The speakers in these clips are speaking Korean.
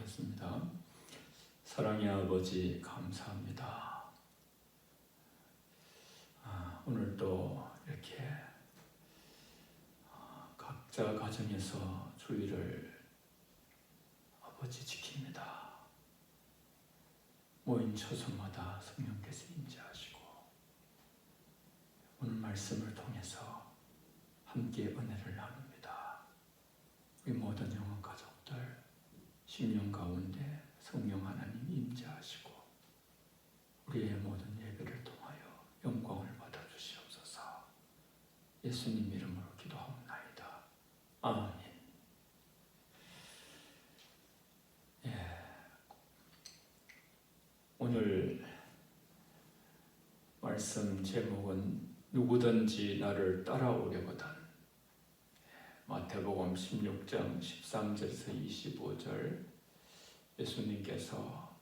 기도하겠습니다. 사랑의 아버지 감사합니다. 오늘도 이렇게 각자 가정에서 주일을 아버지 지킵니다. 모인 처소마다 성령께서 임재하시고 오늘 말씀을 통해서 함께 은혜를 나눕니다. 우리 모든 영혼 가족들 심령 가운데 성령 하나님 임재하시고 우리의 모든 예배를 통하여 영광을 받아주시옵소서. 예수님 이름으로 기도하옵나이다. 아멘. 오늘 말씀 제목은 누구든지 나를 따라오려거든. 마태복음 16장 13절에서 25절 예수님께서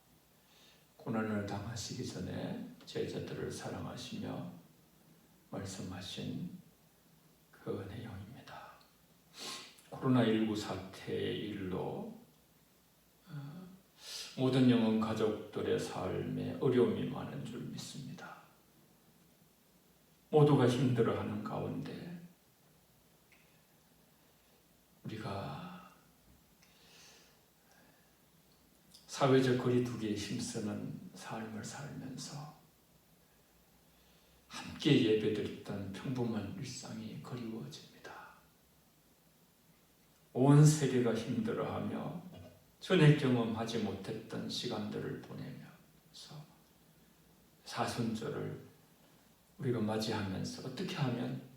고난을 당하시기 전에 제자들을 사랑하시며 말씀하신 그 내용입니다. 코로나19 사태의 일로 모든 영혼 가족들의 삶에 어려움이 많은 줄 믿습니다. 모두가 힘들어하는 가운데 우리가 사회적 거리두기에 힘쓰는 삶을 살면서 함께 예배드렸던 평범한 일상이 그리워집니다. 온 세계가 힘들어하며 전에 경험하지 못했던 시간들을 보내면서 사순절을 우리가 맞이하면서 어떻게 하면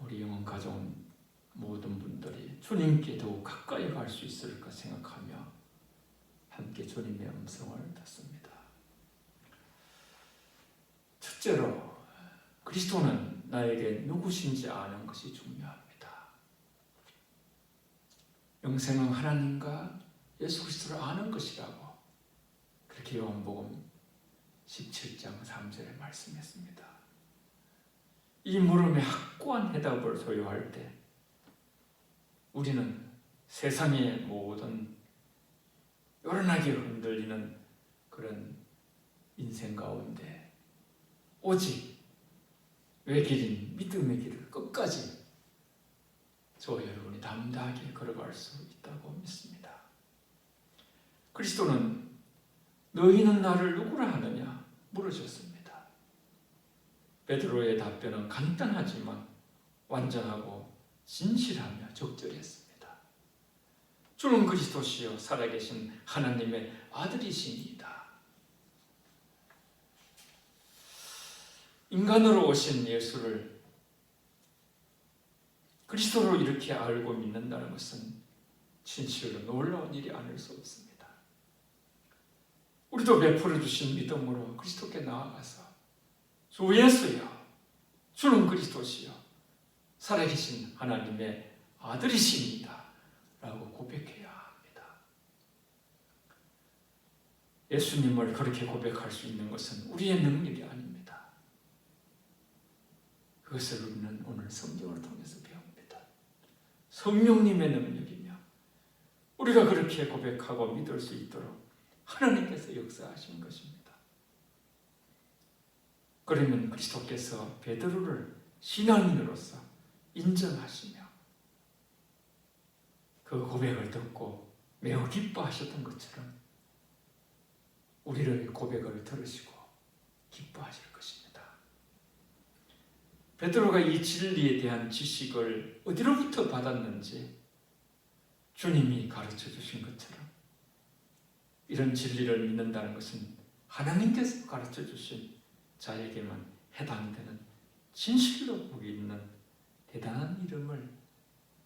우리 영혼 가족 모든 분들이 주님께 더욱 가까이 갈 수 있을까 생각하며 함께 주님의 음성을 듣습니다. 첫째로 그리스도는 나에게 누구신지 아는 것이 중요합니다. 영생은 하나님과 예수 그리스도를 아는 것이라고 그렇게 요한복음 17장 3절에 말씀했습니다. 이 물음에 확고한 해답을 소유할 때 우리는 세상의 모든 요란하게 흔들리는 그런 인생 가운데 오직 외길인 믿음의 길을 끝까지 저와 여러분이 담대하게 걸어갈 수 있다고 믿습니다. 그리스도는 너희는 나를 누구라 하느냐 물으셨습니다. 베드로의 답변은 간단하지만 완전하고 진실하며 적절했습니다. 주는 그리스도시요 살아계신 하나님의 아들이시니이다. 인간으로 오신 예수를 그리스도로 이렇게 알고 믿는다는 것은 진실로 놀라운 일이 아닐 수 없습니다. 우리도 베풀어 주신 믿음으로 그리스도께 나아가서 주 예수여, 주는 그리스도시요 살아계신 하나님의 아들이십니다 라고 고백해야 합니다. 예수님을 그렇게 고백할 수 있는 것은 우리의 능력이 아닙니다. 그것을 우리는 오늘 성경을 통해서 배웁니다. 성령님의 능력이며 우리가 그렇게 고백하고 믿을 수 있도록 하나님께서 역사하신 것입니다. 그러면 그리스도께서 베드로를 신앙인으로서 인정하시며 그 고백을 듣고 매우 기뻐하셨던 것처럼 우리의 고백을 들으시고 기뻐하실 것입니다. 베드로가 이 진리에 대한 지식을 어디로부터 받았는지 주님이 가르쳐 주신 것처럼 이런 진리를 믿는다는 것은 하나님께서 가르쳐 주신 자에게만 해당되는 진실로 복이 있는 대단한 이름을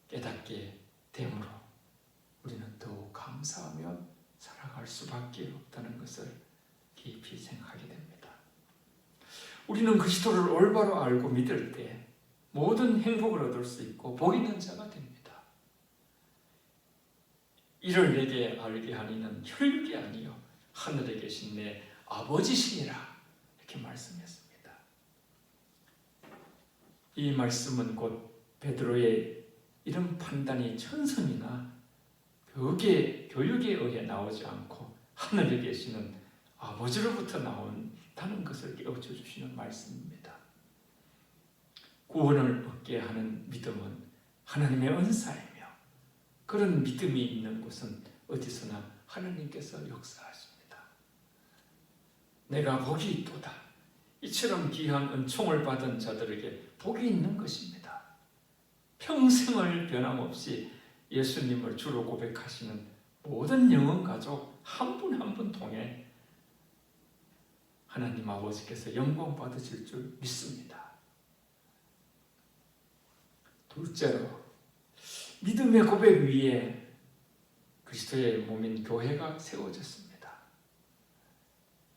깨닫게 되므로 우리는 더욱 감사하며 살아갈 수밖에 없다는 것을 깊이 생각하게 됩니다. 우리는 그리스도를 올바로 알고 믿을 때 모든 행복을 얻을 수 있고 복 있는 자가 됩니다. 이를 내게 알게 하니는 혈육이 아니요 하늘에 계신 내 아버지시니라 이렇게 말씀했습니다. 이 말씀은 곧 베드로의 이런 판단이 천성이나 그 교육에 의해 나오지 않고 하늘에 계시는 아버지로부터 나온다는 것을 깨우쳐 주시는 말씀입니다. 구원을 얻게 하는 믿음은 하나님의 은사이며 그런 믿음이 있는 곳은 어디서나 하나님께서 역사하십니다. 내가 복이 있도다. 이처럼 귀한 은총을 받은 자들에게 복이 있는 것입니다. 평생을 변함없이 예수님을 주로 고백하시는 모든 영혼 가족 한 분 한 분 통해 하나님 아버지께서 영광 받으실 줄 믿습니다. 둘째로 믿음의 고백 위에 그리스도의 몸인 교회가 세워졌습니다.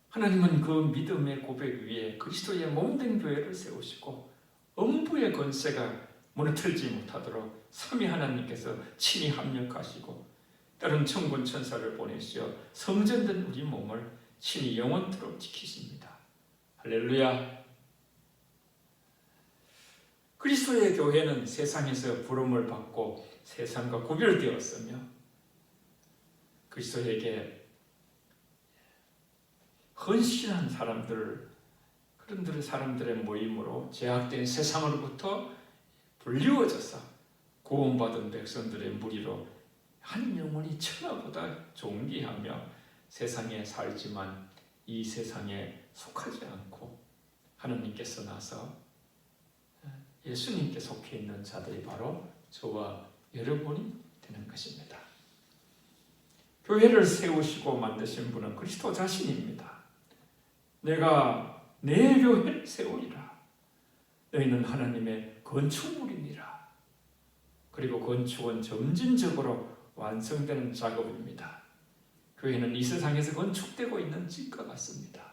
하나님은 그 믿음의 고백 위에 그리스도의 몸된 교회를 세우시고 음부의 권세가 무너뜨리지 못하도록 삼위 하나님께서 친히 합력하시고 때론 천군 천사를 보내시어 성전된 우리 몸을 친히 영원토록 지키십니다. 할렐루야. 그리스도의 교회는 세상에서 부름을 받고 세상과 구별되었으며 그리스도에게 헌신한 그런 사람들의 모임으로 제약된 세상으로부터 불리워져서 구원받은 백성들의 무리로 한 영혼이 천하보다 존귀하며 세상에 살지만 이 세상에 속하지 않고 하나님께서 나서 예수님께 속해 있는 자들이 바로 저와 여러분이 되는 것입니다. 교회를 세우시고 만드신 분은 그리스도 자신입니다. 내가 내 교회를 세우리라. 너희는 하나님의 건축물이니라. 그리고 건축은 점진적으로 완성되는 작업입니다. 교회는 이 세상에서 건축되고 있는 집과 같습니다.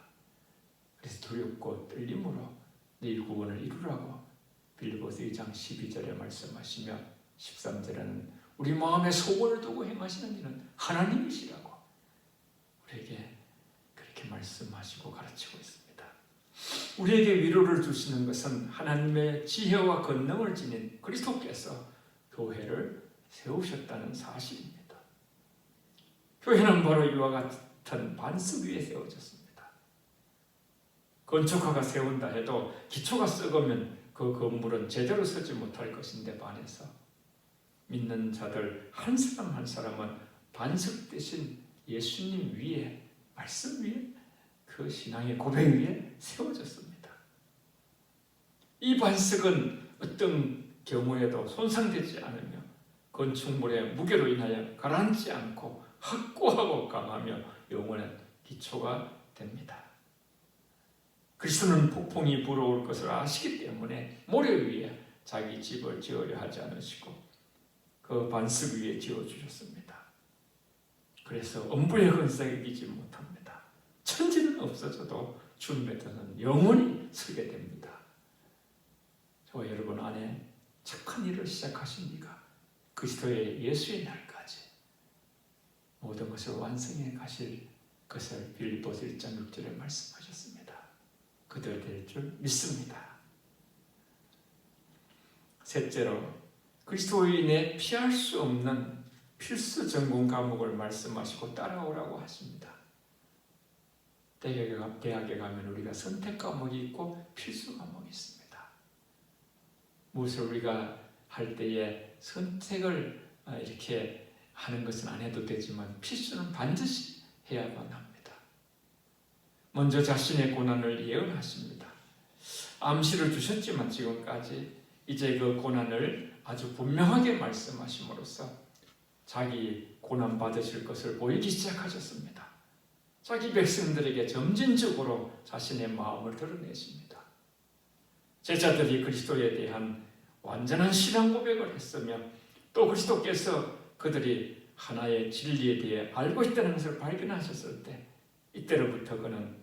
그래서 두렵고 떨림으로 너희 구원을 이루라고 빌립보서 2장 12절에 말씀하시며 13절에는 우리 마음에 소원을 두고 행하시는 이는 하나님이시라고 우리에게 그렇게 말씀하시고 가르치고 있습니다. 우리에게 위로를 주시는 것은 하나님의 지혜와 권능을 지닌 그리스도께서 교회를 세우셨다는 사실입니다. 교회는 바로 이와 같은 반석 위에 세워졌습니다. 건축가가 세운다 해도 기초가 썩으면 그 건물은 제대로 서지 못할 것인데 반해서 믿는 자들 한 사람 한 사람은 반석 대신 예수님 위에, 말씀 위에, 그 신앙의 고백 위에 세워졌습니다. 이 반석은 어떤 경우에도 손상되지 않으며 건축물의 무게로 인하여 가라앉지 않고 확고하고 강하며 영원한 기초가 됩니다. 그리스도는 폭풍이 불어올 것을 아시기 때문에 모래 위에 자기 집을 지으려 하지 않으시고 그 반석 위에 지어주셨습니다. 그래서 음부의 권세가 이기지 못합니다. 천지는 없어져도 주님께서는 영원히 서게 됩니다. 저와 여러분 안에 착한 일을 시작하신 이가 그리스도의 예수의 날까지 모든 것을 완성해 가실 것을 빌립보서 1장 6절에 말씀하셨습니다. 그들 될 줄 믿습니다. 셋째로 그리스도인의 피할 수 없는 필수 전공 과목을 말씀하시고 따라오라고 하십니다. 대학에 가면 우리가 선택 과목이 있고 필수 과목이 있습니다. 무엇을 우리가 할 때에 선택을 이렇게 하는 것은 안 해도 되지만 필수는 반드시 해야만 합니다. 먼저 자신의 고난을 예언하십니다. 암시를 주셨지만 지금까지 이제 그 고난을 아주 분명하게 말씀하심으로써 자기 고난 받으실 것을 보이기 시작하셨습니다. 자기 백성들에게 점진적으로 자신의 마음을 드러내십니다. 제자들이 그리스도에 대한 완전한 신앙 고백을 했으며 또 그리스도께서 그들이 하나의 진리에 대해 알고 있다는 것을 발견하셨을 때 이때로부터 그는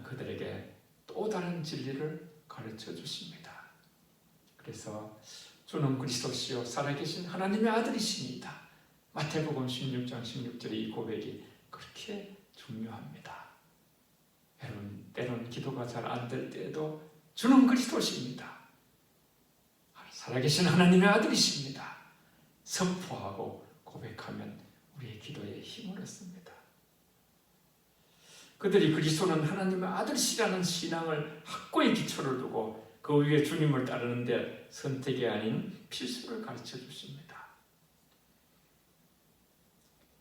그들에게 또 다른 진리를 가르쳐 주십니다. 그래서 주는 그리스도시요 살아계신 하나님의 아들이십니다. 마태복음 16장 16절의 이 고백이 그렇게 중요합니다. 여러분 때론 기도가 잘 안 될 때에도 주는 그리스도십니다. 살아계신 하나님의 아들이십니다. 선포하고 고백하면 기도에 힘을 얻습니다. 그들이 그리스도는 하나님의 아들이시라는 신앙을 확고히 기초를 두고 그 위에 주님을 따르는 데 선택이 아닌 필수를 가르쳐 주십니다.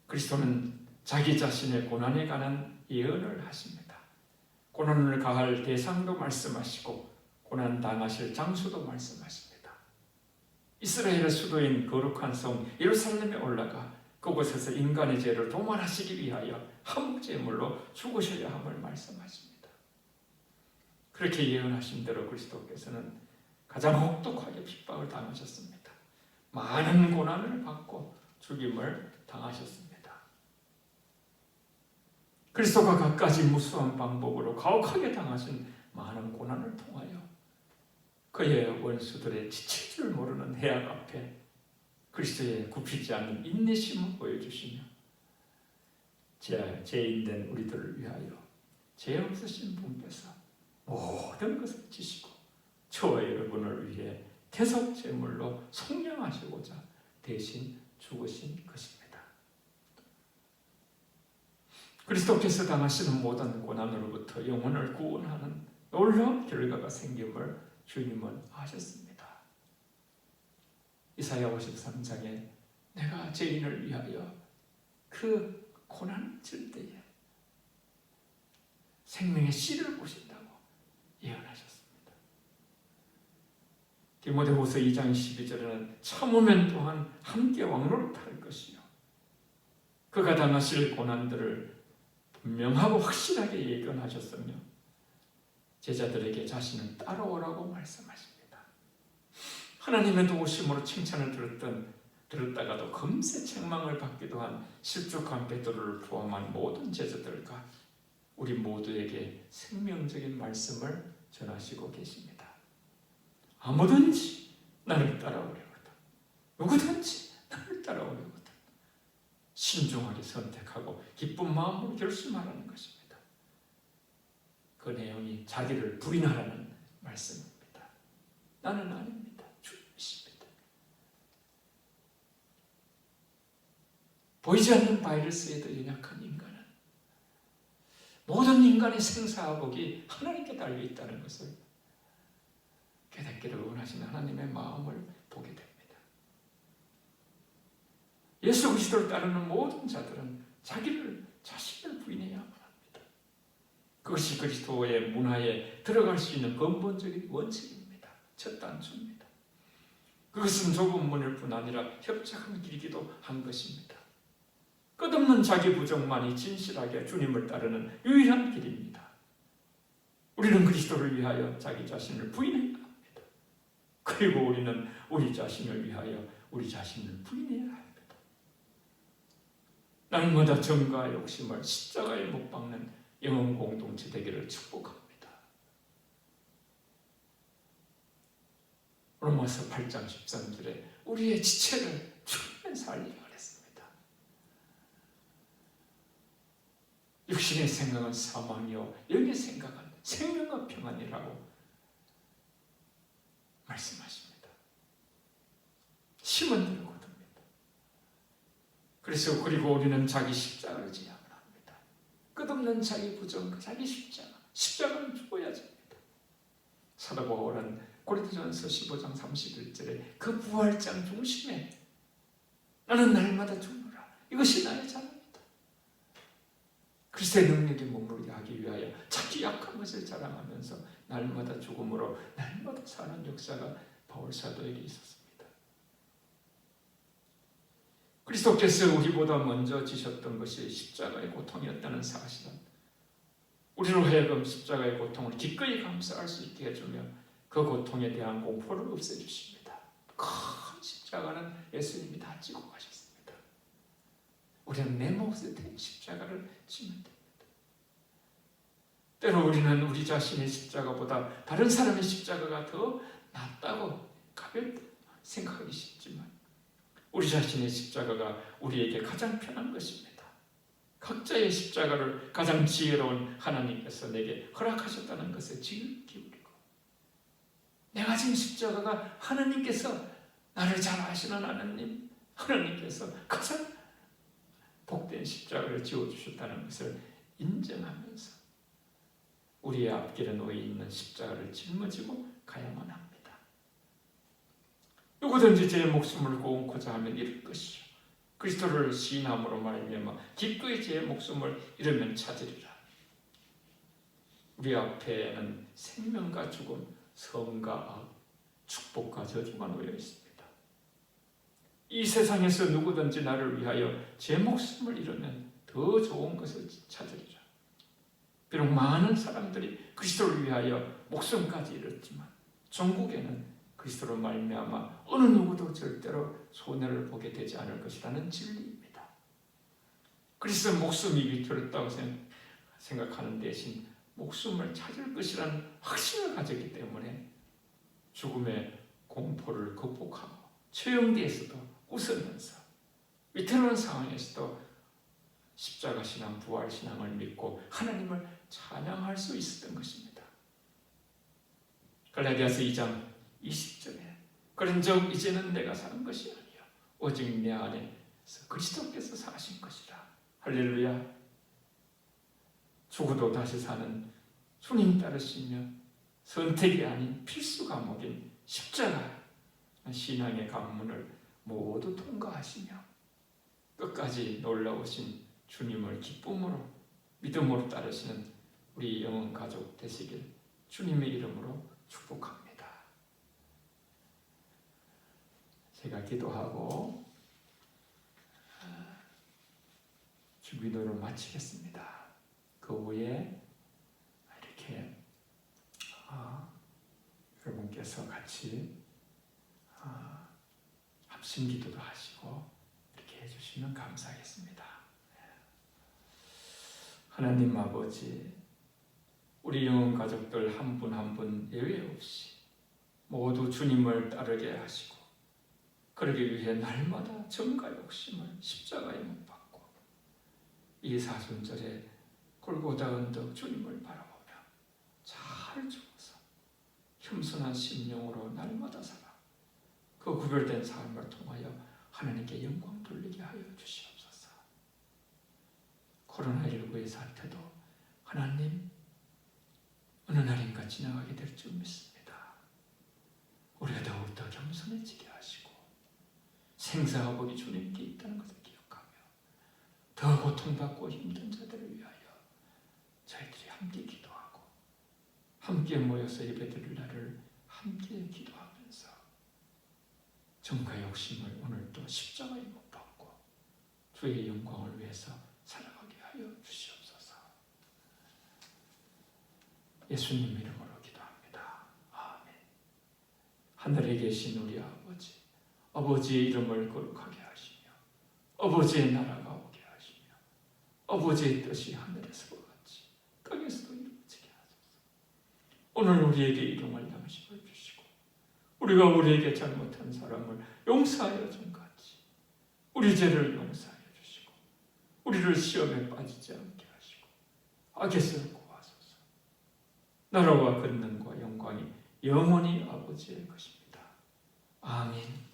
그리스도는 자기 자신의 고난에 관한 예언을 하십니다. 고난을 가할 대상도 말씀하시고 고난 당하실 장소도 말씀하십니다. 이스라엘의 수도인 거룩한 성 예루살렘에 올라가 그곳에서 인간의 죄를 도말하시기 위하여 한목제물로 죽으셔야 함을 말씀하십니다. 그렇게 예언하신 대로 그리스도께서는 가장 혹독하게 핍박을 당하셨습니다. 많은 고난을 받고 죽임을 당하셨습니다. 그리스도가 갖가지 무수한 방법으로 가혹하게 당하신 많은 고난을 통하여 그의 원수들의 지칠 줄 모르는 해악 앞에 그리스도의 굽히지 않는 인내심을 보여주시며 죄인된 우리들을 위하여 죄 없으신 분께서 모든 것을 지시고 저와 여러분을 위해 대속제물로 속량하시고자 대신 죽으신 것입니다. 그리스도께서 당하시는 모든 고난으로부터 영혼을 구원하는 놀라운 결과가 생김을 주님은 아셨습니다. 이사야 53장에 내가 죄인을 위하여 그 고난을 칠 때에 생명의 씨를 보신다고 예언하셨습니다. 디모데후서 2장 12절에는 참으면 또한 함께 왕노릇할 것이요 그가 당하실 고난들을 분명하고 확실하게 예견하셨으며 제자들에게 자신을 따라오라고 말씀하십니다. 하나님의 도우심으로 칭찬을 들었다가도 금세 책망을 받기도 한 실족한 베드로를 포함한 모든 제자들과 우리 모두에게 생명적인 말씀을 전하시고 계십니다. 아무든지 나를 따라오려거든 누구든지 나를 따라오려거든 신중하게 선택하고 기쁜 마음으로 결심하라는 것입니다. 그 내용이 자기를 부인하라는 말씀입니다. 나는 아닙니다. 주님이십니다. 보이지 않는 바이러스에도 연약한 인간은 모든 인간의 생사복이 하나님께 달려있다는 것을 깨닫기를 원하시는 하나님의 마음을 보게 됩니다. 예수 그리스도를 따르는 모든 자들은 자신을 부인해야만 합니다. 그것이 그리스도의 문화에 들어갈 수 있는 근본적인 원칙입니다. 첫 단추입니다. 그것은 좁은 문일 뿐 아니라 협착한 길이기도 한 것입니다. 끝없는 자기 부정만이 진실하게 주님을 따르는 유일한 길입니다. 우리는 그리스도를 위하여 자기 자신을 부인해야 합니다. 그리고 우리는 우리 자신을 위하여 우리 자신을 부인해야 합니다. 날마다 정과 욕심을 십자가에 못 박는 영혼 공동체 되기를 축복합니다. 로마서 8장 13절에 우리의 지체를 주님의 살리라 그랬습니다. 육신의 생각은 사망이요 영의 생각은 생명과 평안이라고 말씀하십니다. 심은 대로 거둡니다. 그리고 우리는 자기 십자가를 지야만 합니다. 끝없는 자기 부정, 자기 십자가는 죽어야 됩니다. 사도 바울은 고린도전서 15장 31절에 그 부활장 중심에 나는 날마다 죽노라. 이것이 나의 자랑이다. 그리스도의 능력에 머무르게 하기 위하여 자기 약한 것을 자랑하면서 날마다 죽음으로 날마다 사는 역사가 바울 사도에게 있었습니다. 그리스도께서 우리보다 먼저 지셨던 것이 십자가의 고통이었다는 사실은 우리로 하여금 십자가의 고통을 기꺼이 감수할 수 있게 해주며 그 고통에 대한 공포를 없애주십니다. 큰 십자가는 예수님이 다 지고 가셨습니다. 우리는 내 몫에 대한 십자가를 지면 됩니다. 때로 우리는 우리 자신의 십자가보다 다른 사람의 십자가가 더 낫다고 가볍게 생각하기 쉽지만 우리 자신의 십자가가 우리에게 가장 편한 것입니다. 각자의 십자가를 가장 지혜로운 하나님께서 내게 허락하셨다는 것에 지혜를 기울이고 내가 지은 십자가가 하나님께서 나를 잘 아시는 하나님께서 가장 복된 십자가를 지어주셨다는 것을 인정하면서 우리의 앞길에 놓여 있는 십자가를 짊어지고 가야만 합니다. 누구든지 제 목숨을 구원코자 하면 잃을 것이요 그리스도를 시인함으로 말미암아 기꺼이 제 목숨을 잃으면 찾으리라. 우리 앞에는 생명과 죽음, 선과 악, 축복과 저주가 놓여 있습니다. 이 세상에서 누구든지 나를 위하여 제 목숨을 잃으면 더 좋은 것을 찾으리라. 비록 많은 사람들이 그리스도를 위하여 목숨까지 잃었지만 종국에는 그리스도로 말미암아 어느 누구도 절대로 손해를 보게 되지 않을 것이라는 진리입니다. 그리스도 목숨이 위태롭다고 생각하는 대신 목숨을 찾을 것이라는 확신을 가졌기 때문에 죽음의 공포를 극복하고 처형대에서도 웃으면서 위태로운 상황에서도 십자가 신앙, 부활 신앙을 믿고 하나님을 찬양할 수 있었던 것입니다. 갈라디아서 2장 20절에 그런즉 이제는 내가 사는 것이 아니요 오직 내 안에서 그리스도께서 사신 것이라. 할렐루야. 죽어도 다시 사는 주님 따르시며 선택이 아닌 필수 과목인 십자가 신앙의 관문을 모두 통과하시며 끝까지 놀라우신 주님을 기쁨으로 믿음으로 따르시는 우리 영혼 가족 되시길 주님의 이름으로 축복합니다. 제가 기도하고 주기도를 마치겠습니다. 그 후에 이렇게 여러분께서 같이 합심기도도 하시고 이렇게 해주시면 감사하겠습니다. 하나님 아버지, 우리 영혼 가족들 한 분 한 분 예외 없이 모두 주님을 따르게 하시고 그러기 위해 날마다 정과 욕심을 십자가에 못 박고 이 사순절에 골고다 언덕 주님을 바라보며 잘 죽어서 겸손한 심령으로 날마다 살아 그 구별된 삶을 통하여 하나님께 영광 돌리게 하여 주시옵소서. 코로나19의 사태도 하나님 어느 날인가 지나가게 될 줄 믿습니다. 우리가 더욱더 겸손해지게 하시고 생사화복이 주님께 있다는 것을 기억하며 더 고통받고 힘든 자들을 위하여 저희들이 함께 기도하고 함께 모여서 예배드릴 날을 함께 기도하면서 정과 욕심을 오늘도 십자가에 못 박고 주의 영광을 위해서 살아가게 하여 주시옵소서. 예수님 이름으로 기도합니다. 아멘. 하늘에 계신 우리 아버지, 아버지의 이름을 거룩하게 하시며 아버지의 나라가 오게 하시며 아버지의 뜻이 하늘에서 같이 땅에서도 이루어지게 하소서. 오늘 우리에게 일용할 양식을 주시고 우리가 우리에게 잘못한 사람을 용서하여 준 같이 우리 죄를 용서하여 주시고 우리를 시험에 빠지지 않게 하시고 악에서 구하소서. 나라와 권능과 영광이 영원히 아버지의 것입니다. 아멘.